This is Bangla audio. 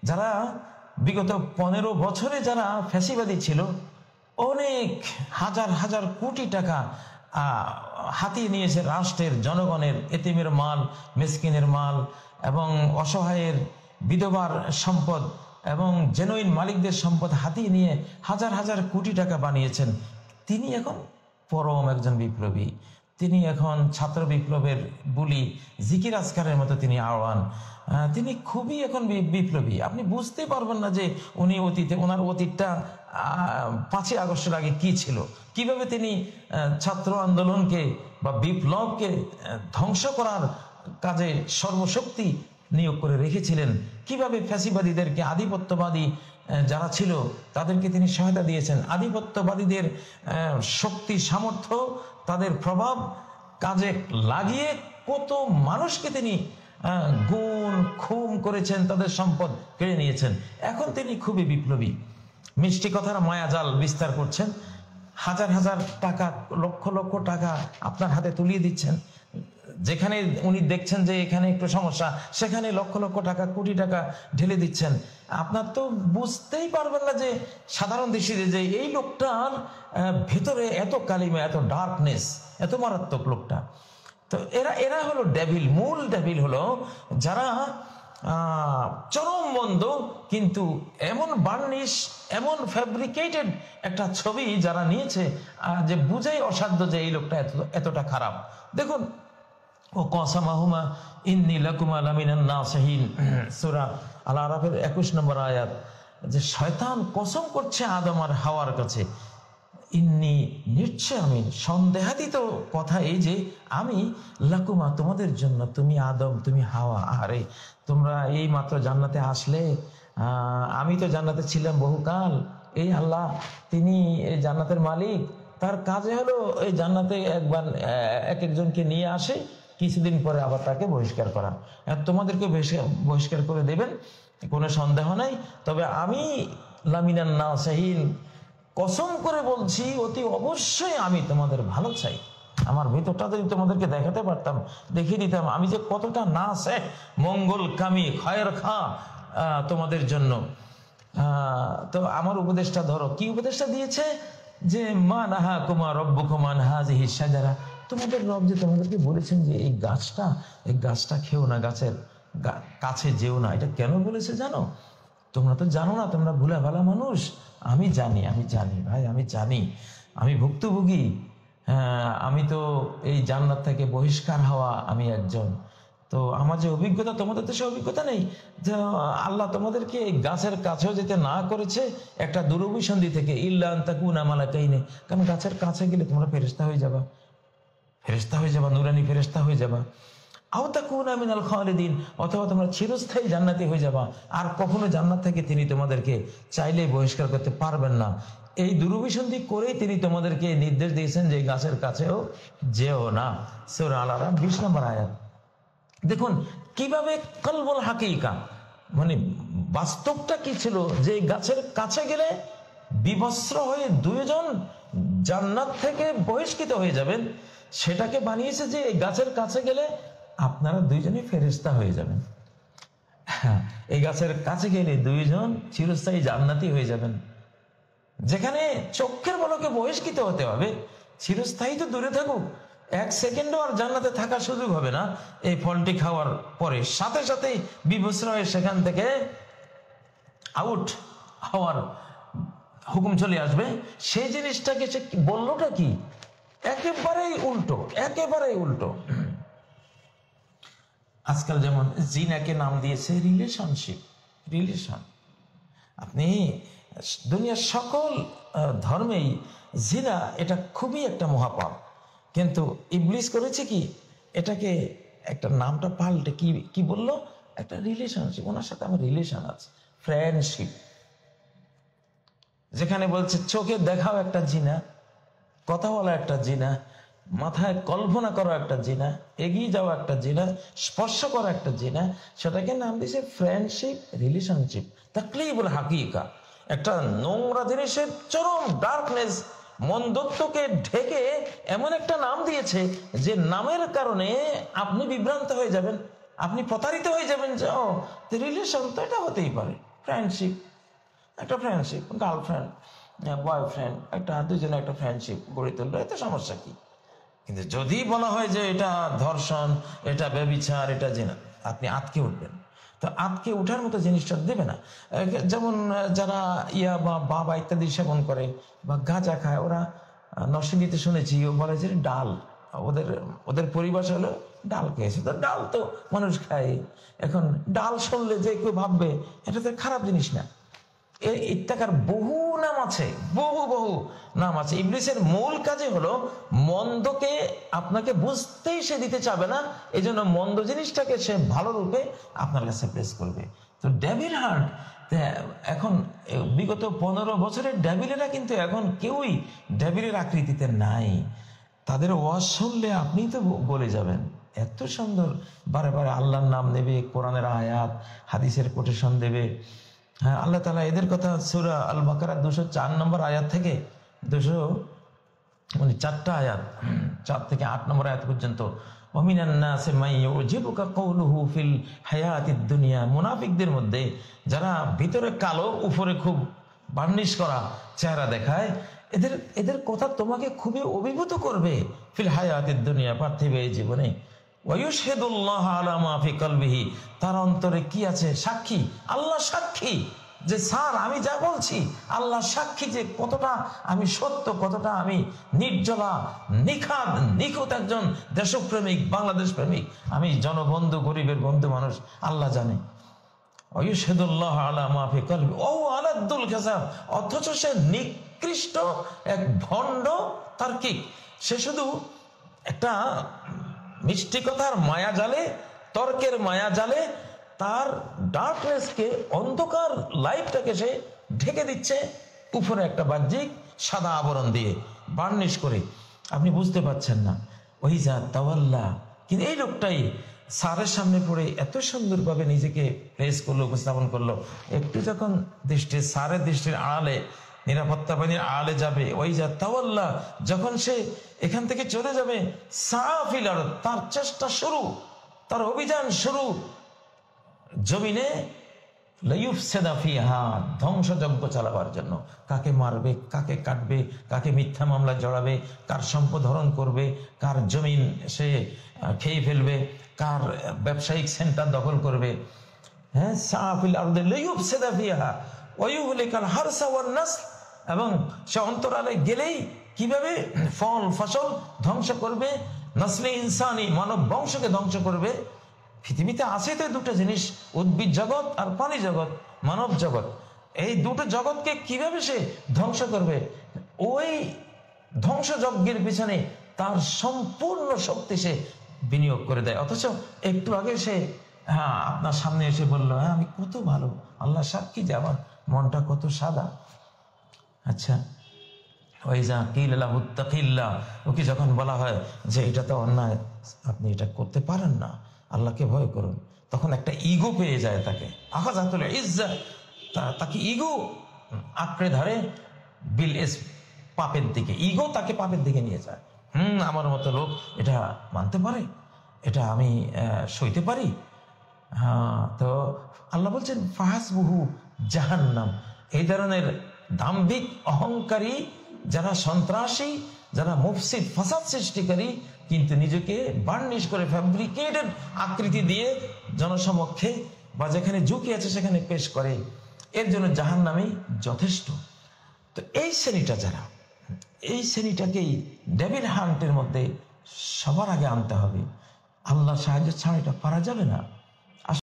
যারা বিগত 15 বছরে যারা ফ্যাসিবাদী ছিল, অনেক হাজার হাজার কোটি টাকা হাতিয়ে নিয়েছে রাষ্ট্রের, জনগণের, এতিমের মাল, মিসকিনের মাল এবং অসহায়ের বিধবার সম্পদ এবং জেনুইন মালিকদের সম্পদ হাতিয়ে নিয়ে হাজার হাজার কোটি টাকা বানিয়েছেন। তিনি এখন পরম একজন বিপ্লবী। তিনি এখন ছাত্র বিপ্লবের বুলি, জিকির আজকারের মতো তিনি আহ্বান। তিনি খুবই এখন বিপ্লবী। আপনি বুঝতে পারবেন না যে উনি অতীতে, ওনার অতীতটা 5ই আগস্টের আগে কি ছিল, কিভাবে তিনি ছাত্র আন্দোলনকে বা বিপ্লবকে ধ্বংস করার কাজে সর্বশক্তি নিয়োগ করে রেখেছিলেন, কিভাবে ফ্যাসিবাদীদেরকে, আধিপত্যবাদী যারা ছিল তাদেরকে তিনি সহায়তা দিয়েছেন, আধিপত্যবাদীদের শক্তি, সামর্থ্য, তাদের প্রভাব কাজে লাগিয়ে কত মানুষকে তিনি গুণ খুন করেছেন, তাদের সম্পদ কেড়ে নিয়েছেন। এখন তিনি খুবই বিপ্লবী, মিষ্টি কথার মায়াজাল বিস্তার করছেন, হাজার হাজার টাকা, লক্ষ লক্ষ টাকা আপনার হাতে তুলিয়ে দিচ্ছেন। যেখানে উনি দেখছেন যে এখানে একটু সমস্যা, সেখানে লক্ষ লক্ষ টাকা, কোটি টাকা ঢেলে দিচ্ছেন। আপনার তো বুঝতেই পারবেন না যে সাধারণ দৃষ্টিতে যে এই লোকটার ভেতরে এত কালিমা, এত ডার্কনেস, এত মারাত্মক লোকটা। তো এরা হলো ডেভিল। মূল ডেভিল হলো যারা চরম মন্দ, কিন্তু এমন বার্নিশ, এমন ফ্যাব্রিকেটেড একটা ছবি যারা নিয়েছে যে বুঝাই অসাধ্য যে এই লোকটা এতটা খারাপ। দেখুন, ও কসামাহুমা ইন্নী লাকুমা লামিনান নাসিহিন, সূরা আল আরাফের 21 নম্বর আয়াত, যে শয়তান কসম করছে আদম আর হাওয়ার কাছে, ইন্নী, নিশ্চয় আমি, সন্দেহাতীত কথা এই যে আমি, লাকুমা, তোমাদের জন্য, তুমি আদম, তুমি হাওয়া, আরে তোমরা এই মাত্র জান্নাতে আসলে, আমি তো জান্নাতে ছিলাম বহুকাল। এই আল্লাহ, তিনি এই জান্নাতের মালিক, তার কাজে হলো এই জান্নাতে একবার এক একজনকে নিয়ে আসে, কিছুদিন পরে আবার তাকে বহিষ্কার করা। তোমাদেরকে বহিষ্কার করে দেবেন, কোনো সন্দেহ নাই। তবে আমি লামিনান নাসিহিন, কসম করে বলছি, অতি অবশ্যই আমি তোমাদের ভালো চাই। আমার ভিতরটা যদি তোমাদেরকে দেখাতে পারতাম, দেখিয়ে দিতাম আমি যে কতটা নাসিহ, মঙ্গল কামী, খায়ের খা তোমাদের জন্য। তো আমার উপদেশটা ধরো, কি উপদেশটা দিয়েছে? যে মা নাহাকুমা রব্বুকুমা আন হাযিহি শাজারা, তোমাদের রব যে তোমাদেরকে বলেছেন যে এই গাছটা খেও না, গাছের কাছে যেও না, এটা কেন বলেছে জানো? তোমরা তো জানো না, তোমরা ভুলা ভালা মানুষ। আমি জানি ভাই, আমি জানি, আমি ভুক্তভোগী। আমি তো এই জান্নাত থেকে বহিষ্কার হওয়া আমি একজন। তো আমার যে অভিজ্ঞতা, তোমাদের তো সে অভিজ্ঞতা নেই। যে আল্লাহ তোমাদেরকে গাছের কাছেও যেতে না করেছে একটা দুরভিসন্ধি থেকে, ইল্লা আন তাকুনা মালাকাইনি, কারণ গাছের কাছে গেলে তোমরা ফেরেশতা হয়ে যাবা, নুরানি ফেরেশতা হয়ে যাবা। আও তাকুনা মিনাল খালিদিন, অথবা তোমরা চিরস্থায়ী জান্নাতি হয়ে যাবা, আর কখনো জান্নাত থেকে তিনি তোমাদেরকে চাইলে বহিষ্কার করতে পারবেন না। এই দুরভিসন্ধি করেই তিনি তোমাদেরকে নির্দেশ দিয়েছেন যে গাছের কাছেও যেও না। সূরা আল আরাফ 20 নম্বর আয়াত। দেখুন কিভাবে কলবুল হাকিকা, মানে বাস্তবটা কি ছিল, যে গাছের কাছে গেলে বিবস্ত্র হয়ে দুইজন জান্নাত থেকে বহিষ্কৃত হয়ে যাবেন, সেটাকে বানিয়েছে যে এই গাছের কাছে গেলে আপনারা দুইজনই ফেরেশতা হয়ে যাবেন। এই গাছের কাছে গেলে দুইজন চিরস্থায়ী জান্নাতি হয়ে যাবেন। যেখানে চোখের পলকে বহিষ্কৃত হতে হবে, চিরস্থায়ী তো দূরে থাকুক, 1 সেকেন্ডও আর জান্নাতে থাকার সুযোগ হবে না। এই ফলটি খাওয়ার পরে সাথে সাথেই বিবস্ত্র হয়ে সেখান থেকে আউট হওয়ার হুকুম চলে আসবে। সেই জিনিসটাকে সে বললোটা কি? একেবারেই উল্টো। আজকাল যেমন জিনাকে নাম দিয়েছে রিলেশন। আপনি দুনিয়ার সকল ধর্মেই জিনা এটা খুবই একটা মহাপাপ, কিন্তু ইবলিস করেছে কি, এটাকে একটা নামটা পাল্টে কি বললো, একটা রিলেশনশিপ, ওনার সাথে আমার রিলেশন আছে, ফ্রেন্ডশিপ। যেখানে বলছে চোখে দেখাও একটা জিনা, কথা বলা একটা জিনা, মাথায় কল্পনা করা একটা জিনা, এগিয়ে যাওয়া একটা জিনা, স্পর্শ করা একটা জিনা, সেটাকে নাম দিয়েছে ফ্রেন্ডশিপ, রিলেশনশিপ। তাকলিবুল হাকিকা, একটা নোংরা জিনিসের চরম ডার্কনেস, মন্দত্বকে ঢেকে এমন একটা নাম দিয়েছে যে নামের কারণে আপনি বিভ্রান্ত হয়ে যাবেন, আপনি প্রতারিত হয়ে যাবেন যে ও রিলেশন তো এটা হতেই পারে, ফ্রেন্ডশিপ, একটা ফ্রেন্ডশিপ, গার্লফ্রেন্ড বয়ফ্রেন্ড, একটা দুজনে একটা ফ্রেন্ডশিপ গড়ে তুললো, এতে সমস্যা কি? কিন্তু যদি বলা হয় যে এটা ধর্ষণ, এটা ব্যভিচার, এটা জিনা, আপনি আটকে উঠবেন। তো আটকে উঠার মতো জিনিসটা দেবে না। যেমন যারা ইয়া বা বাবা ইত্যাদি সেবন করে বা গাঁজা খায়, ওরা নরসিংদীতে শুনেছি ও বলে যে ডাল, ওদের পরিভাষা হলো ডাল খেয়েছে। তো ডাল তো মানুষ খায়। এখন ডাল শুনলে যে কেউ ভাববে এটা তো খারাপ জিনিস না। এর টাকার বহু নাম আছে, বহু নাম আছে। ইবলিসের মূল কাজে হলো মন্দকে আপনাকে বুঝতেই সে দিতে চাবে না, এই জন্য মন্দ জিনিসটাকে সে ভালো রূপে আপনার কাছে প্লেস করবে। তো ডেভিল হান্ট এখন বিগত 15 বছরের ডেভিলেরা কিন্তু এখন কেউই ডেভিলের আকৃতিতে নাই। তাদের ওয়াজ শুনলে আপনি তো বলে যাবেন, এত সুন্দর বারে বারে আল্লাহর নাম নেবে, কোরআনের আয়াত হাদিসের কোটেশন দেবে। হ্যাঁ, আল্লাহ তাআলা এদের কথা সূরা আল বাকারা 204 নম্বর আয়াত থেকে 4টা আয়াত, 4 থেকে 8 নম্বর আয়াত পর্যন্ত, ওমিনান নাসি মান ইউজিবুকা কাউলুহু ফিল হায়াতিদ দুনিয়া, মুনাফিকদের মধ্যে যারা ভিতরে কালো উপরে খুব বার্নিশ করা চেহারা দেখায়, এদের কথা তোমাকে খুবই অভিভূত করবে ফিল হায়াতিদ দুনিয়া, পার্থিব এই জীবনে। ওয়ায়ুশহিদুল্লাহ আলা মা ফি কলবিহি, তার অন্তরে কি আছে সাক্ষী, আল্লাহ সাক্ষী যে স্যার আমি যা বলছি, আল্লাহ সাক্ষী যে কতটা আমি সত্য, কতটা আমি নির্জলা নিখুঁত একজন দেশপ্রেমিক, বাংলাদেশ প্রেমিক, আমি জনবন্ধু, গরিবের বন্ধু মানুষ, আল্লাহ জানে। ওয়ায়ুশহিদুল্লাহ আলা মা ফি কলবি ও আলাদ্দুল কাযাব, অথচ সে নিকৃষ্ট এক ভণ্ড তার্কিক। সে শুধু একটা মিষ্টি কথার মায়া জালে, তর্কের মায়া জালে তার ডার্কনেসকে, অন্ধকার লাইফটাকে সে ঢেকে দিচ্ছে উপরে একটা বাহ্যিক সাদা আবরণ দিয়ে, বার্নিশ করে। আপনি বুঝতে পারছেন না। ওই যা তাওয়াল্লা, কিন্তু এই লোকটাই স্যারের সামনে পড়ে এত সুন্দরভাবে নিজেকে প্লেস করলো, উপস্থাপন করলো। একটু যখন স্যারের দৃষ্টির আড়ালে, নিরাপত্তা বাহিনীর আড়ালে যাবে, ওই যা তাওয়াল্লা, যখন সে এখান থেকে চলে যাবে, সাফিলার তার চেষ্টা শুরু, তার অভিযান শুরু জমিনে লাইফসেদা ফিহা, ধ্বংসযজ্ঞ চালাবার জন্য। কাকে মারবে, কাকে কাটবে, কাকে মিথ্যা মামলা জড়াবে, কার সম্পদ হরণ করবে, কার জমিন সে খেয়ে ফেলবে, কার ব্যবসায়িক সেন্টার দখল করবে। হ্যাঁ, সাফিল আরদে লাইফসেদা ফিহা ওয়ায়ুহলিকাল হারসা ওয়ান নাসল, এবং সে অন্তরালে গেলেই কিভাবে ফল ফসল ধ্বংস করবে, নসলে ইনসানি, মানব বংশকে ধ্বংস করবে। পৃথিবীতে আছে তো দুটো জিনিস, উদ্ভিদ জগৎ আর প্রাণী জগৎ, মানব জগৎ। এই দুটো জগৎকে কিভাবে সে ধ্বংস করবে, ওই ধ্বংসযজ্ঞের পিছনে তার সম্পূর্ণ শক্তি সে বিনিয়োগ করে দেয়। অথচ একটু আগে সে আপনার সামনে এসে বললো, হ্যাঁ আমি কত ভালো, আল্লাহ সাক্ষী যে আমার মনটা কত সাদা। আচ্ছা, ওই যা কিল্লাহুত্তাকিল্লাহ, ওকে যখন বলা হয় যে এটা তো অন্যায়, আপনি এটা করতে পারেন না, আল্লাহকে ভয় করুন, তখন একটা ইগো পেয়ে যায় তাকে। আখাযাতুল ইজ্জা, তাকে ইগো আঁকড়ে ধরে বিল এস পাপের দিকে, ইগো তাকে পাপের দিকে নিয়ে যায়। আমার মতো লোক এটা মানতে পারে, এটা আমি সইতে পারি। হ্যাঁ, তো আল্লাহ বলছেন ফাহাসবুহু জাহান্নাম। এই ধরনের দাম্ভিক অহংকারী যারা সন্ত্রাসী, যারা মুফসিদ ফাসাদ সৃষ্টিকারী, কিন্তু নিজেকে বার্নিশ করে ফ্যাব্রিকেটেড আকৃতি দিয়ে জনসমক্ষে বা যেখানে ঝুঁকি আছে সেখানে পেশ করে, এর জন্য জাহান্নামই যথেষ্ট। তো এই শ্রেণীটা যারা, এই শ্রেণীটাকেই ডেভিল হান্টের মধ্যে সবার আগে আনতে হবে। আল্লাহ সাহায্য ছাড়া এটা পারা যাবে না।